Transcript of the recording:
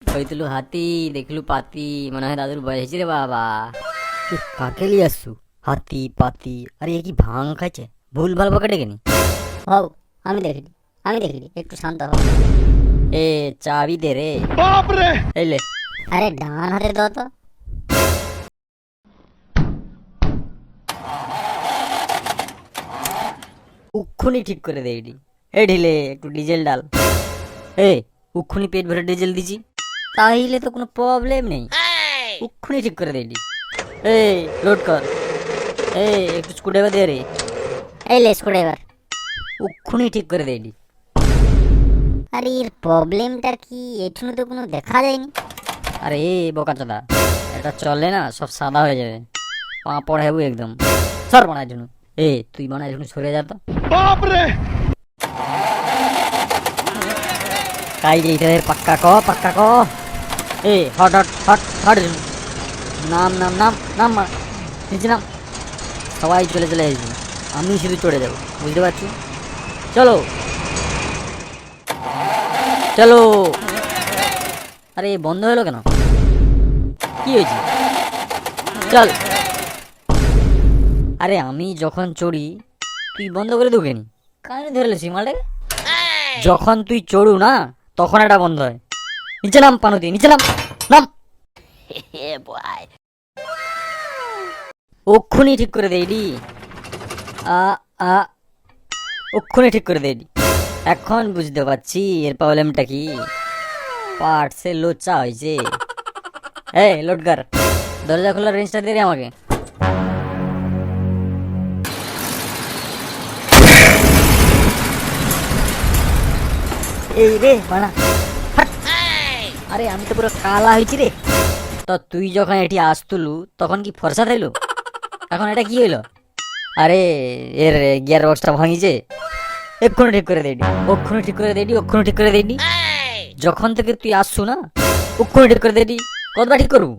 কইতুলু হাতি দেখলু পাতি, মনে হয় দাদুর বয়স হয়েছে রে বাবা। কাকে নিয়ে আসছু? হাতি পাতি, আরে এ কি ভাং খাইছে? ভুল ভাল বকে ডেকেনি। হও, আমি দেখিনি একটু শান্ত হও। এ চাবি দে রে। এই লে। আরে ডান হাতে দাও তো। উক্ষুনি ঠিক করে দে এটি। এই ঢিলে একটু ডিজেল ডাল। এ উক্ষুনি পেট ভরে ডিজেল দিছি, তাইলে তো কোনো প্রবলেম নেই। উক্ষুনি ঠিক করে দে এটি। এই লোড কর। এই একটু স্ক্রুড্রাইভার দে রে। এই লে স্ক্রুড্রাইভার। উক্ষুনি ঠিক করে দে এটি। আরে এর প্রবলেমটা কি এখনো তো কোনো দেখা যায়নি। আরে এ বোকাচোদা, এটা চললে না সব সাদা হয়ে যাবে, পাঁপড় হেবু একদম। সর বানার জন্য। এ তুই বানার জন্য সরে যা তো। কাই যেতে পাক্কা ক পাক্কা ক। এ হট হট হট হট। নাম নাম নাম নাম মা। নিচে নাম। সবাই চলে চলে আসবে, আমি শুধু চড়ে যাবো, বুঝতে পারছি। চলো চলো। আরে বন্ধ হলো কেন? কি হয়েছে? চল। আরে আমি যখন চড়ি তুই বন্ধ করে দেবো কেন? কানে ধরে লেছি মালটাকে। যখন তুই চড়ু না তখন এটা বন্ধ হয়। নিচে নাম পানুতি, নিচে নাম। নাম। অক্ষুনি ঠিক করে দেই ডি। আ আ অক্ষুনি ঠিক করে দেই ডি। এখন বুঝতে পারছি এর প্রবলেমটা কি। পার্টসে লোচা হয়েছে। এই লোডগার, দরজা খোলার রেঞ্জটা দে রে আমাকে। এই রে মানা। আরে আমি তো পুরো কালা হয়েছি রে। তো তুই যখন এটি আসতুলু তখন কি ফর্সা থাইলো? এখন এটা কি হইলো? আরে এর গিয়ার বক্সটা ভাঙিছে। এক্ষুনি ঠিক করে দেইনি, অক্ষুনি ঠিক করে দেইনি, অক্ষুনি ঠিক করে দেইনি। যখন থেকে তুই আসছু না অক্ষুনি ঠিক করে দেইনি। কতবার ঠিক করবো?